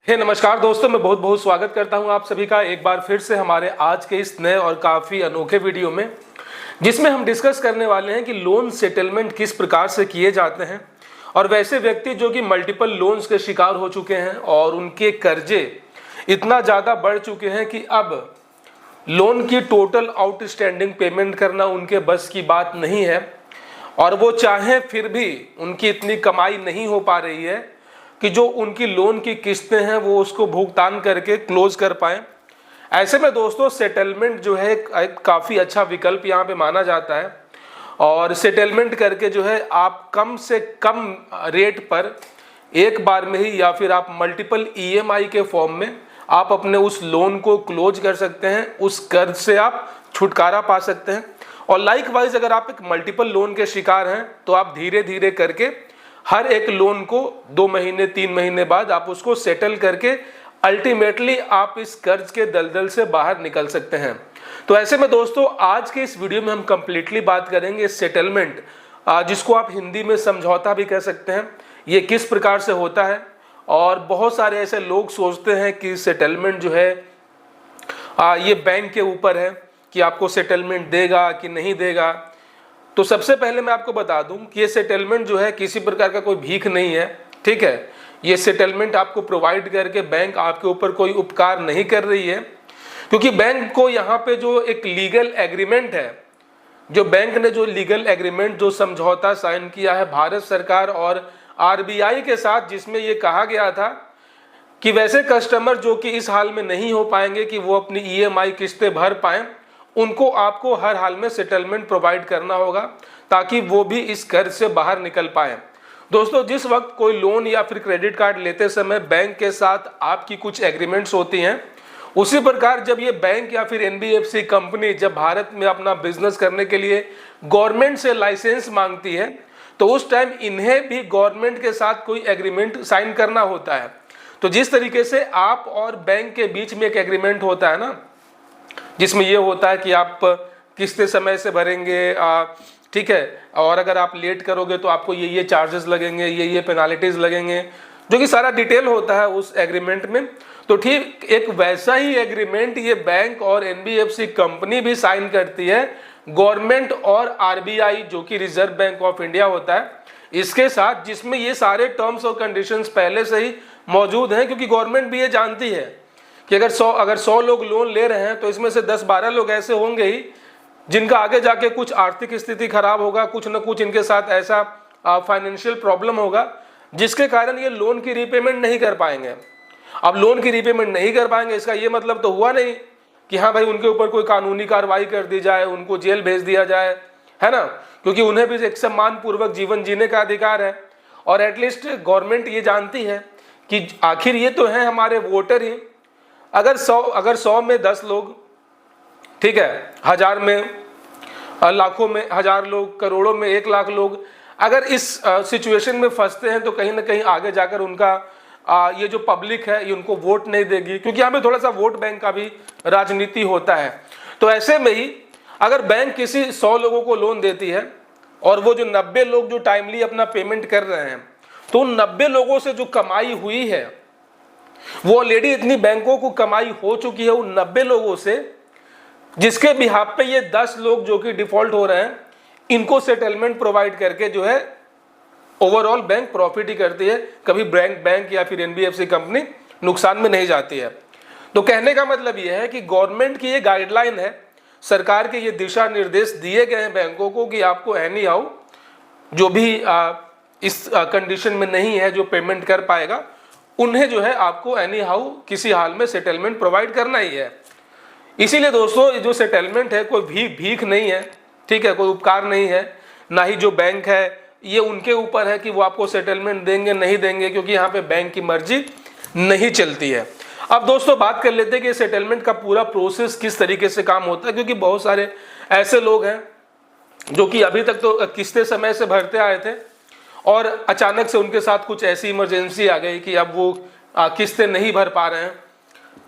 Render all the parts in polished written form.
नमस्कार दोस्तों, मैं बहुत बहुत स्वागत करता हूं आप सभी का एक बार फिर से हमारे आज के इस नए और काफ़ी अनोखे वीडियो में, जिसमें हम डिस्कस करने वाले हैं कि लोन सेटलमेंट किस प्रकार से किए जाते हैं। और वैसे व्यक्ति जो कि मल्टीपल लोन्स के शिकार हो चुके हैं और उनके कर्जे इतना ज़्यादा बढ़ चुके हैं कि अब लोन की टोटल आउटस्टैंडिंग पेमेंट करना उनके बस की बात नहीं है, और वो चाहें फिर भी उनकी इतनी कमाई नहीं हो पा रही है कि जो उनकी लोन की किस्तें हैं वो उसको भुगतान करके क्लोज कर पाएं। ऐसे में दोस्तों सेटलमेंट जो है एक काफ़ी अच्छा विकल्प यहाँ पे माना जाता है, और सेटलमेंट करके जो है आप कम से कम रेट पर एक बार में ही या फिर आप मल्टीपल ईएमआई के फॉर्म में आप अपने उस लोन को क्लोज कर सकते हैं, उस कर्ज से आप छुटकारा पा सकते हैं। और लाइकवाइज अगर आप एक मल्टीपल लोन के शिकार हैं तो आप धीरे धीरे करके हर एक लोन को 2 महीने 3 महीने बाद आप उसको सेटल करके अल्टीमेटली आप इस कर्ज के दलदल से बाहर निकल सकते हैं। तो ऐसे में दोस्तों आज के इस वीडियो में हम कंप्लीटली बात करेंगे सेटलमेंट, जिसको आप हिंदी में समझौता भी कह सकते हैं, ये किस प्रकार से होता है। और बहुत सारे ऐसे लोग सोचते हैं कि सेटलमेंट जो है ये बैंक के ऊपर है कि आपको सेटलमेंट देगा कि नहीं देगा। तो सबसे पहले मैं आपको बता दूं कि ये सेटलमेंट जो है किसी प्रकार का कोई भीख नहीं है, ठीक है। ये सेटलमेंट आपको प्रोवाइड करके बैंक आपके ऊपर कोई उपकार नहीं कर रही है, क्योंकि बैंक को यहाँ पे जो एक लीगल एग्रीमेंट है, जो बैंक ने जो लीगल एग्रीमेंट जो समझौता साइन किया है भारत सरकार और आरबीआई के साथ, जिसमें ये कहा गया था कि वैसे कस्टमर जो कि इस हाल में नहीं हो पाएंगे कि वो अपनी ईएमआई किस्तें भर पाएं, उनको आपको हर हाल में सेटलमेंट प्रोवाइड करना होगा ताकि वो भी इस कर्ज से बाहर निकल पाए। दोस्तों जिस वक्त कोई लोन या फिर क्रेडिट कार्ड लेते समय बैंक के साथ आपकी कुछ एग्रीमेंट्स होती हैं, उसी प्रकार जब ये बैंक या फिर एनबीएफसी कंपनी जब भारत में अपना बिजनेस करने के लिए गवर्नमेंट से लाइसेंस मांगती है, तो उस टाइम इन्हें भी गवर्नमेंट के साथ कोई एग्रीमेंट साइन करना होता है। तो जिस तरीके से आप और बैंक के बीच में एक एग्रीमेंट होता है ना, जिसमें ये होता है कि आप किस्तें समय से भरेंगे, ठीक है, और अगर आप लेट करोगे तो आपको ये चार्जेस लगेंगे, ये पेनाल्टीज लगेंगे, जो कि सारा डिटेल होता है उस एग्रीमेंट में। तो ठीक एक वैसा ही एग्रीमेंट ये बैंक और एनबीएफसी कंपनी भी साइन करती है गवर्नमेंट और आरबीआई, जो कि रिजर्व बैंक ऑफ इंडिया होता है, इसके साथ, जिसमें ये सारे टर्म्स और कंडीशंस पहले से ही मौजूद हैं। क्योंकि गवर्नमेंट भी ये जानती है कि अगर 100 लोग लोन ले रहे हैं तो इसमें से 10-12 लोग ऐसे होंगे ही जिनका आगे जाके कुछ आर्थिक स्थिति खराब होगा, कुछ ना कुछ इनके साथ ऐसा फाइनेंशियल प्रॉब्लम होगा जिसके कारण ये लोन की रीपेमेंट नहीं कर पाएंगे। अब लोन की रीपेमेंट नहीं कर पाएंगे इसका ये मतलब तो हुआ नहीं कि हाँ भाई उनके ऊपर कोई कानूनी कार्रवाई कर दी जाए, उनको जेल भेज दिया जाए, है ना, क्योंकि उन्हें भी एक सम्मानपूर्वक जीवन जीने का अधिकार है। और एटलीस्ट गवर्नमेंट ये जानती है कि आखिर ये तो है हमारे वोटर ही। अगर 100 में 10 लोग, ठीक है, 1000 में, लाखों में 1000 लोग, करोड़ों में 1 लाख लोग अगर इस सिचुएशन में फंसते हैं तो कहीं ना कहीं आगे जाकर उनका ये जो पब्लिक है ये उनको वोट नहीं देगी, क्योंकि यहाँ पे थोड़ा सा वोट बैंक का भी राजनीति होता है। तो ऐसे में ही अगर बैंक किसी 100 लोगों को लोन देती है और वो जो 90 लोग जो टाइमली अपना पेमेंट कर रहे हैं, तो उन 90 लोगों से जो कमाई हुई है वो ऑलरेडी इतनी बैंकों को कमाई हो चुकी है उन 90 लोगों से, जिसके बिहाफ पे ये 10 लोग जो कि डिफॉल्ट हो रहे हैं, इनको सेटलमेंट प्रोवाइड करके जो है ओवरऑल बैंक प्रॉफिट ही करती है। कभी बैंक या फिर एनबीएफसी कंपनी नुकसान में नहीं जाती है। तो कहने का मतलब ये है कि गवर्नमेंट की ये गाइडलाइन है, सरकार के ये दिशा निर्देश दिए गए हैं बैंकों को कि आपको एनी हाउ जो भी इस कंडीशन में नहीं है जो पेमेंट कर पाएगा, उन्हें जो है आपको एनी हाउ किसी हाल में सेटलमेंट प्रोवाइड करना ही है। इसीलिए दोस्तों ये जो सेटलमेंट है कोई भीख नहीं है, ठीक है, कोई उपकार नहीं है, ना ही जो बैंक है ये उनके ऊपर है कि वो आपको सेटलमेंट देंगे नहीं देंगे, क्योंकि यहाँ पे बैंक की मर्जी नहीं चलती है। अब दोस्तों बात कर लेते हैं कि सेटलमेंट का पूरा प्रोसेस किस तरीके से काम होता है, क्योंकि बहुत सारे ऐसे लोग हैं जो कि अभी तक तो किस्तें समय से भरते आए थे और अचानक से उनके साथ कुछ ऐसी इमरजेंसी आ गई कि अब वो किस्तें नहीं भर पा रहे हैं,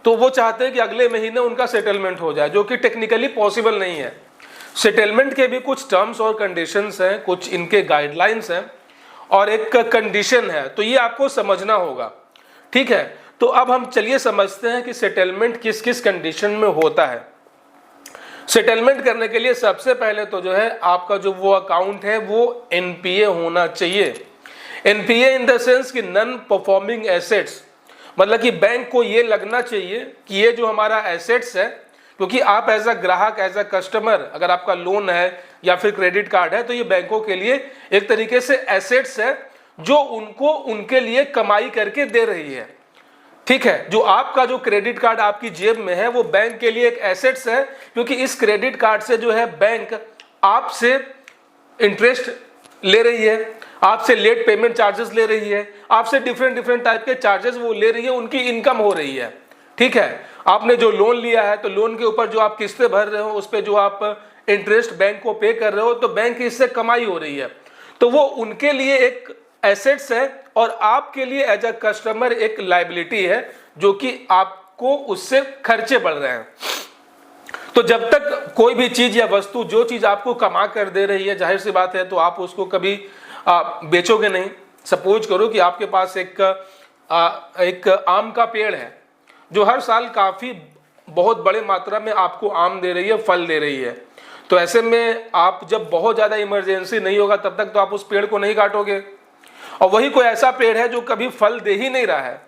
तो वो चाहते हैं कि अगले महीने उनका सेटलमेंट हो जाए, जो कि टेक्निकली पॉसिबल नहीं है। सेटलमेंट के भी कुछ टर्म्स और कंडीशंस हैं, कुछ इनके गाइडलाइंस हैं और एक कंडीशन है, तो ये आपको समझना होगा, ठीक है। तो अब हम चलिए समझते हैं कि सेटलमेंट किस किस कंडीशन में होता है। सेटलमेंट करने के लिए सबसे पहले तो जो है आपका जो वो अकाउंट है वो एनपीए होना चाहिए। एनपीए इन द सेंस कि नॉन परफॉर्मिंग एसेट्स, मतलब कि बैंक को ये लगना चाहिए कि ये जो हमारा एसेट्स है, क्योंकि आप एज अ ग्राहक, एज अ कस्टमर, अगर आपका लोन है या फिर क्रेडिट कार्ड है तो ये बैंकों के लिए एक तरीके से एसेट्स है जो उनको उनके लिए कमाई करके दे रही है। ठीक है, जो आपका जो क्रेडिट कार्ड आपकी जेब में है वो बैंक के लिए एक एसेट्स है, क्योंकि इस क्रेडिट कार्ड से जो है बैंक आपसे इंटरेस्ट ले रही है, आपसे लेट पेमेंट चार्जेस ले रही है, आपसे डिफरेंट टाइप के चार्जेस वो ले रही है, उनकी इनकम हो रही है। ठीक है, आपने जो लोन लिया है तो लोन के ऊपर जो आप किस्तें भर रहे हो उस पर जो आप इंटरेस्ट बैंक को पे कर रहे हो, तो बैंक की इससे कमाई हो रही है, तो वो उनके लिए एक एसेट्स है और आपके लिए एज अ कस्टमर एक लायबिलिटी है, जो कि आपको उससे खर्चे बढ़ रहे हैं। तो जब तक कोई भी चीज या वस्तु, जो चीज आपको कमा कर दे रही है, जाहिर सी बात है तो आप उसको कभी बेचोगे नहीं। सपोज करो कि आपके पास एक आम का पेड़ है जो हर साल काफी बहुत बड़े मात्रा में आपको आम दे रही है, फल दे रही है, तो ऐसे में आप जब बहुत ज्यादा इमरजेंसी नहीं होगा तब तक तो आप उस पेड़ को नहीं काटोगे। और वही कोई ऐसा पेड़ है जो कभी फल दे ही नहीं रहा है,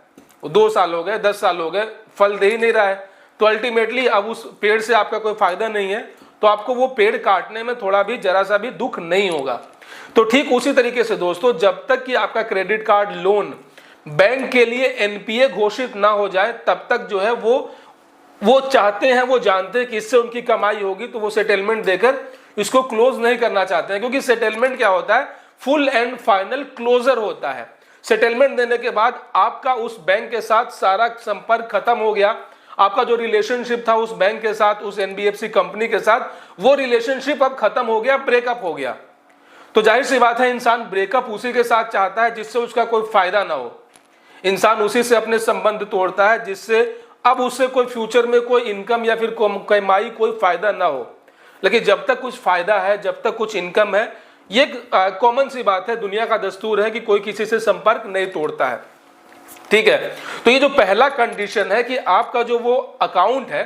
2 साल हो गए, 10 साल हो गए, फल दे ही नहीं रहा है, तो अल्टीमेटली अब उस पेड़ से आपका कोई फायदा नहीं है, तो आपको वो पेड़ काटने में थोड़ा भी, जरा सा भी दुख नहीं होगा। तो ठीक उसी तरीके से दोस्तों, जब तक कि आपका क्रेडिट कार्ड लोन बैंक के लिए एनपीए घोषित ना हो जाए तब तक जो है वो चाहते हैं, वो जानते हैं कि इससे उनकी कमाई होगी, तो वो सेटलमेंट देकर इसको क्लोज नहीं करना चाहते हैं। क्योंकि सेटलमेंट क्या होता है, फुल एंड फाइनल क्लोजर होता है। सेटलमेंट देने के बाद आपका उस बैंक के साथ सारा संपर्क खत्म हो गया, आपका जो रिलेशनशिप था उस बैंक के साथ, उस एनबीएफसी कंपनी के साथ, वो रिलेशनशिप अब खत्म हो गया, ब्रेकअप हो गया। तो जाहिर सी बात है इंसान ब्रेकअप उसी के साथ चाहता है जिससे उसका कोई फायदा ना हो। इंसान उसी से अपने संबंध तोड़ता है जिससे अब उससे कोई फ्यूचर में कोई इनकम या फिर कमाई, कोई फायदा ना हो। लेकिन जब तक कुछ फायदा है, जब तक कुछ इनकम है, ये कॉमन सी बात है, दुनिया का दस्तूर है कि कोई किसी से संपर्क नहीं तोड़ता है। ठीक है, तो ये जो पहला कंडीशन है कि आपका जो वो अकाउंट है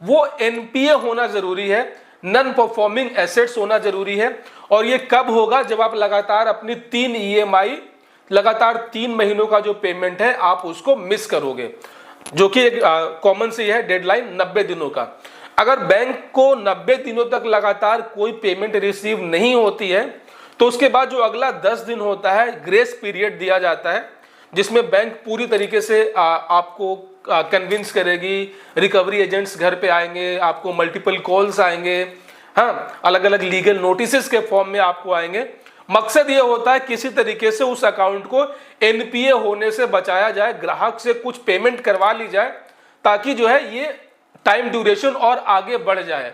वो एनपीए होना जरूरी है, नॉन परफॉर्मिंग एसेट्स होना जरूरी है। और ये कब होगा, जब आप लगातार अपनी 3 ईएमआई, लगातार 3 महीनों का जो पेमेंट है आप उसको मिस करोगे, जो कि एक कॉमन सी है डेडलाइन 90 दिनों का। अगर बैंक को 90 दिनों तक लगातार कोई पेमेंट रिसीव नहीं होती है तो उसके बाद जो अगला 10 दिन होता है ग्रेस पीरियड दिया जाता है, जिसमें बैंक पूरी तरीके से आपको कन्विंस करेगी, रिकवरी एजेंट्स घर पे आएंगे, आपको मल्टीपल कॉल्स आएंगे, हाँ, अलग अलग लीगल नोटिसेस के फॉर्म में आपको आएंगे। मकसद ये होता है किसी तरीके से उस अकाउंट को एनपीए होने से बचाया जाए, ग्राहक से कुछ पेमेंट करवा ली जाए, ताकि जो है ये टाइम ड्यूरेशन और आगे बढ़ जाए।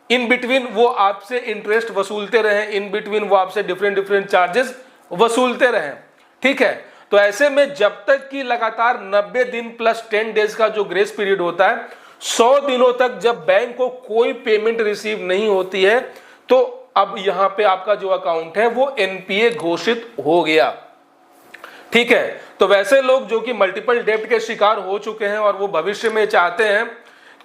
इन बिटवीन वो आपसे इंटरेस्ट वसूलते रहें, इन बिटवीन वो आपसे डिफरेंट चार्जेस वसूलते रहें। ठीक है, तो ऐसे में जब तक कि लगातार 90 दिन प्लस 10 डेज का जो ग्रेस पीरियड होता है, 100 दिनों तक जब बैंक को कोई पेमेंट रिसीव नहीं होती है, तो अब यहां पे आपका जो अकाउंट है वो एनपीए घोषित हो गया। ठीक है, तो वैसे लोग जो कि मल्टीपल डेब्ट के शिकार हो चुके हैं और वो भविष्य में चाहते हैं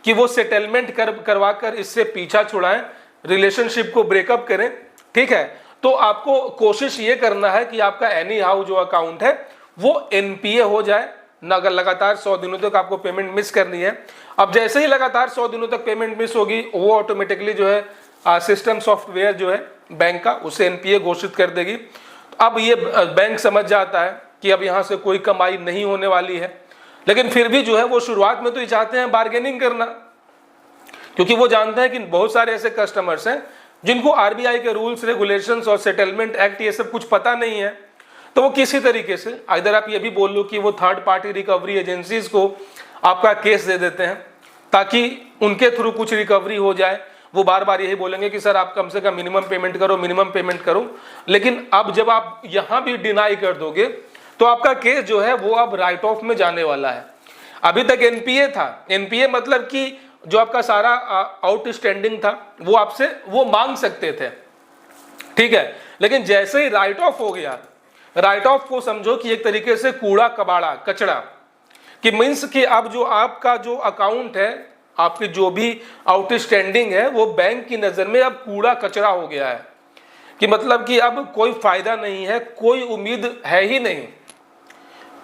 कि वो सेटलमेंट करवा कर इससे पीछा छुड़ाएं, रिलेशनशिप को ब्रेकअप करें, ठीक है, तो आपको कोशिश ये करना है कि आपका एनी हाउ जो अकाउंट है वो एनपीए हो जाए। अगर लगातार 100 दिनों तक आपको पेमेंट मिस करनी है, अब जैसे ही लगातार 100 दिनों तक पेमेंट मिस होगी, वो ऑटोमेटिकली जो है सिस्टम सॉफ्टवेयर जो है बैंक का उसे एनपीए घोषित कर देगी। अब ये बैंक समझ जाता है कि अब यहाँ से कोई कमाई नहीं होने वाली है, लेकिन फिर भी जो है वो शुरुआत में तो ये चाहते हैं बार्गेनिंग करना, क्योंकि वो जानते हैं कि बहुत सारे ऐसे कस्टमर्स हैं जिनको आरबीआई के रूल्स, रेगुलेशंस और सेटलमेंट एक्ट ये सब कुछ पता नहीं है। तो वो किसी तरीके से, अगर आप ये भी बोल लो कि वो थर्ड पार्टी रिकवरी एजेंसीज को आपका केस दे देते हैं ताकि उनके थ्रू कुछ रिकवरी हो जाए। वो बार बार यही बोलेंगे कि सर आप कम से कम मिनिमम पेमेंट करो, मिनिमम पेमेंट करो। लेकिन अब जब आप यहाँ भी डिनाई कर दोगे तो आपका केस जो है वो अब राइट ऑफ में जाने वाला है। अभी तक एनपीए था, एनपीए मतलब कि जो आपका सारा आउटस्टैंडिंग था वो आपसे वो मांग सकते थे, ठीक है, लेकिन जैसे ही राइट ऑफ हो गया, राइट ऑफ को समझो कि एक तरीके से कूड़ा कबाड़ा, कचरा, कि मीन्स कि अब जो आपका जो अकाउंट है, आपकी जो भी आउटस्टैंडिंग है, वो बैंक की नज़र में अब कूड़ा कचरा हो गया है, कि मतलब कि अब कोई फायदा नहीं है, कोई उम्मीद है ही नहीं।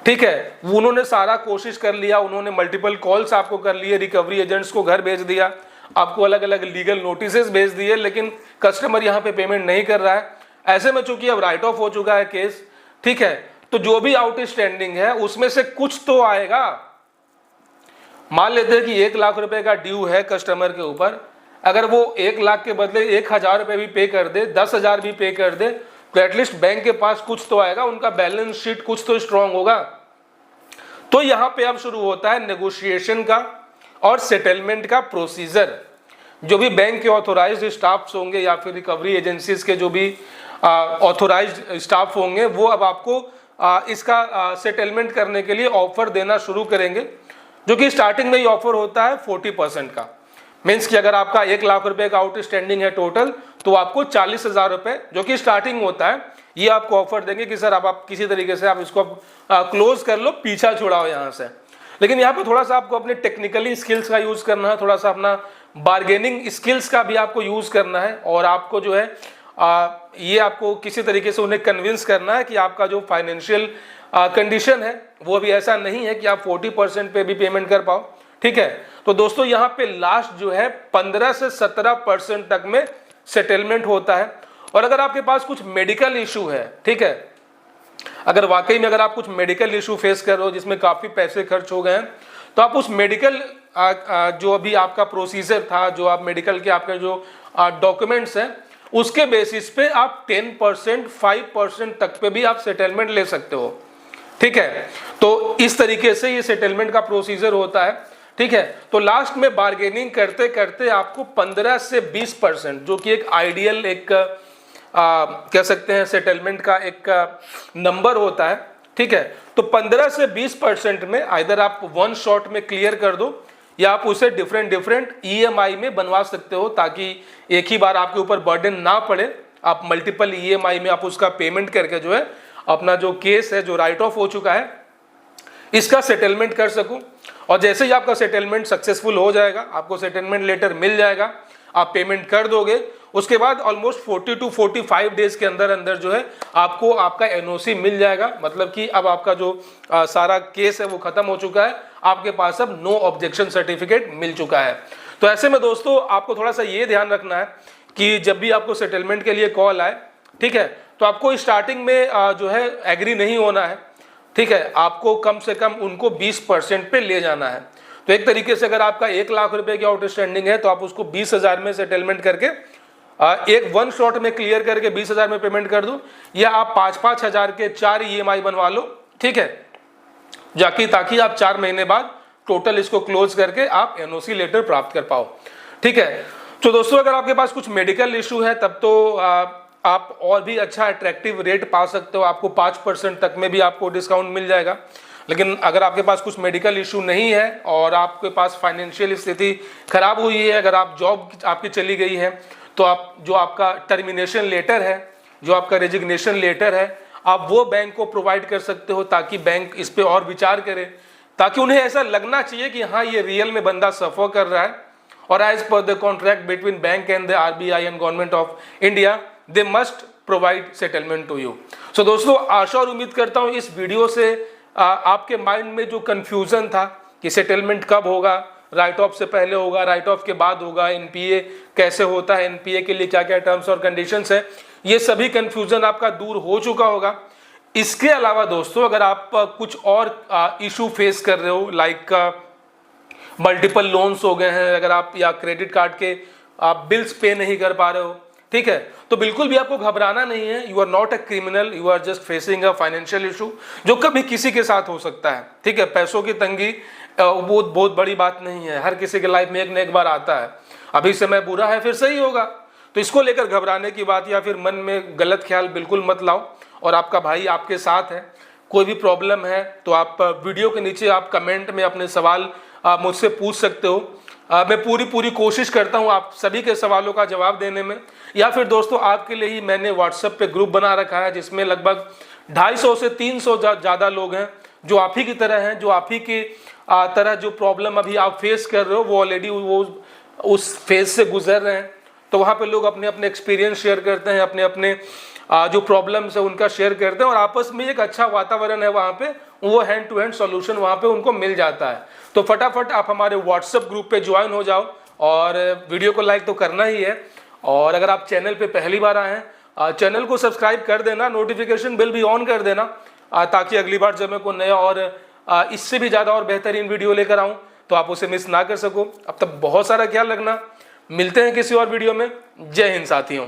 ठीक है, उन्होंने सारा कोशिश कर लिया, उन्होंने मल्टीपल कॉल्स आपको कर लिए, रिकवरी एजेंट्स को घर भेज दिया, आपको अलग अलग लीगल नोटिसेस भेज दिए, लेकिन कस्टमर यहाँ पे पेमेंट नहीं कर रहा है। ऐसे में चूंकि अब राइट ऑफ हो चुका है केस, ठीक है, तो जो भी आउटस्टैंडिंग है उसमें से कुछ तो आएगा। मान लेते हैं कि 1 लाख रुपए का ड्यू है कस्टमर के ऊपर, अगर वो 1 लाख के बदले 1,000 रुपए भी पे कर दे, 10,000 भी पे कर दे, तो एटलीस्ट बैंक के पास कुछ तो आएगा, उनका बैलेंस शीट कुछ तो स्ट्रांग होगा। तो यहां पे अब शुरू होता है नेगोशिएशन का और सेटलमेंट का प्रोसीजर। जो भी बैंक के ऑथोराइज्ड स्टाफ्स होंगे या फिर रिकवरी एजेंसीज के जो भी ऑथोराइज्ड स्टाफ होंगे, वो अब आपको इसका सेटलमेंट करने के लिए ऑफर देना शुरू करेंगे, जो कि स्टार्टिंग में ही ऑफर होता है 40% का। मीन्स कि अगर आपका 1 लाख रुपए का आउटस्टैंडिंग है टोटल, तो आपको 40,000 रुपए, जो कि स्टार्टिंग होता है, ये आपको ऑफर देंगे कि सर अब आप किसी तरीके से आप इसको क्लोज कर लो, पीछा छुड़ाओ यहाँ से। लेकिन यहाँ पे थोड़ा सा आपको अपने टेक्निकली स्किल्स का यूज करना है, थोड़ा सा अपना बार्गेनिंग स्किल्स का भी आपको यूज करना है, और आपको जो है ये आपको किसी तरीके से उन्हें कन्विंस करना है कि आपका जो फाइनेंशियल कंडीशन है वो भी ऐसा नहीं है कि आप 40% पे भी पेमेंट कर पाओ। ठीक है, तो दोस्तों यहाँ पे लास्ट जो है 15 से 17% तक में सेटलमेंट होता है। और अगर आपके पास कुछ मेडिकल इशू है, ठीक है, अगर वाकई में अगर आप कुछ मेडिकल इशू फेस कर रहे हो जिसमें काफी पैसे खर्च हो गए हैं, तो आप उस मेडिकल जो अभी आपका प्रोसीजर था, जो आप मेडिकल के आपके जो डॉक्यूमेंट्स हैं, उसके बेसिस पे आप 10%, 5% तक पे भी आप सेटलमेंट ले सकते हो। ठीक है, तो इस तरीके से ये सेटलमेंट का प्रोसीजर होता है। ठीक है, तो लास्ट में बार्गेनिंग करते करते आपको 15 से 20%, जो कि एक आइडियल एक कह सकते हैं सेटलमेंट का एक नंबर होता है। ठीक है, तो 15 से 20% में आइदर आप वन शॉट में क्लियर कर दो, या आप उसे डिफरेंट EMI में बनवा सकते हो, ताकि एक ही बार आपके ऊपर बर्डन ना पड़े, आप मल्टीपल EMI में आप उसका पेमेंट करके जो है अपना जो केस है जो राइट ऑफ हो चुका है इसका सेटलमेंट कर सकूं। और जैसे ही आपका सेटलमेंट सक्सेसफुल हो जाएगा, आपको सेटलमेंट लेटर मिल जाएगा, आप पेमेंट कर दोगे, उसके बाद ऑलमोस्ट 40 to 45 डेज के अंदर अंदर जो है आपको आपका NOC मिल जाएगा। मतलब कि अब आपका जो सारा केस है वो खत्म हो चुका है, आपके पास अब नो ऑब्जेक्शन सर्टिफिकेट मिल चुका है। तो ऐसे में दोस्तों आपको थोड़ा सा ये ध्यान रखना है कि जब भी आपको सेटलमेंट के लिए कॉल आए, ठीक है, तो आपको स्टार्टिंग में जो है एग्री नहीं होना है। ठीक है, आपको कम से कम उनको 20% पे ले जाना है। तो एक तरीके से अगर आपका 1 लाख रुपए की आउटस्टैंडिंग है, तो आप उसको 20,000 में सेटलमेंट करके एक वन शॉट में क्लियर करके 20,000 में पेमेंट कर दो, या आप 5-5 हजार के 4 EMI बनवा लो। ठीक है, जाकि ताकि आप 4 महीने बाद टोटल इसको क्लोज करके आप NOC लेटर प्राप्त कर पाओ। ठीक है, तो दोस्तों अगर आपके पास कुछ मेडिकल इशू है, तब तो आप और भी अच्छा अट्रैक्टिव रेट पा सकते हो, आपको 5% तक में भी आपको डिस्काउंट मिल जाएगा। लेकिन अगर आपके पास कुछ मेडिकल इशू नहीं है और आपके पास फाइनेंशियल स्थिति खराब हुई है, अगर आप जॉब आपकी चली गई है, तो आप जो आपका टर्मिनेशन लेटर है, जो आपका रेजिग्नेशन लेटर है, आप वो बैंक को प्रोवाइड कर सकते हो, ताकि बैंक इस पे और विचार करे, ताकि उन्हें ऐसा लगना चाहिए कि हाँ ये रियल में बंदा सफर कर रहा है। और as per the contract between bank and the RBI and government of India, they must provide settlement to you. So दोस्तों आशा और उम्मीद करता हूँ इस वीडियो से आपके माइंड में जो कंफ्यूजन था कि सेटलमेंट कब होगा, राइट ऑफ से पहले होगा, राइट ऑफ के बाद होगा, NPA कैसे होता है, NPA के लिए क्या क्या टर्म्स और कंडीशंस है, ये सभी कंफ्यूजन आपका दूर हो चुका होगा। इसके अलावा दोस्तों अगर आप कुछ और इशू फेस कर रहे हो, लाइक मल्टीपल लोन्स हो गए हैं, अगर आप या क्रेडिट कार्ड के आप बिल्स पे नहीं कर पा रहे हो, ठीक है, तो बिल्कुल भी आपको घबराना नहीं है। You are not a criminal, you are just facing a financial issue, जो कभी किसी के साथ हो सकता है। ठीक है, पैसों की तंगी वो बहुत बड़ी बात नहीं है, हर किसी के लाइफ में एक न एक बार आता है। अभी समय बुरा है फिर सही होगा, तो इसको लेकर घबराने की बात या फिर मन में गलत ख्याल बिल्कुल मत लाओ। और आपका भाई आपके साथ है, कोई भी प्रॉब्लम है तो आप वीडियो के नीचे आप कमेंट में अपने सवाल मुझसे पूछ सकते हो। मैं पूरी कोशिश करता हूं आप सभी के सवालों का जवाब देने में। या फिर दोस्तों आपके लिए ही मैंने व्हाट्सएप पे ग्रुप बना रखा है, जिसमें लगभग 250 से 300 ज़्यादा लोग हैं जो आप ही की तरह हैं, जो आप ही की तरह जो प्रॉब्लम अभी आप फेस कर रहे हो वो ऑलरेडी वो उस फेज से गुजर रहे हैं। तो वहाँ पे लोग अपने अपने एक्सपीरियंस शेयर करते हैं, अपने अपने जो प्रॉब्लम्स है उनका शेयर करते हैं और आपस में एक अच्छा वातावरण है वहाँ पे, वो हैंड टू हैंड सॉल्यूशन वहाँ पे उनको मिल जाता है। तो फटाफट आप हमारे व्हाट्सएप ग्रुप पे ज्वाइन हो जाओ और वीडियो को लाइक तो करना ही है। और अगर आप चैनल पे पहली बार आए हैं, चैनल को सब्सक्राइब कर देना, नोटिफिकेशन बिल भी ऑन कर देना, ताकि अगली बार जब मैं कोई नया और इससे भी ज़्यादा और बेहतरीन वीडियो लेकर आऊँ तो आप उसे मिस ना कर सको। अब तक बहुत सारा ख्याल रखना, मिलते हैं किसी और वीडियो में। जय हिंद साथियों।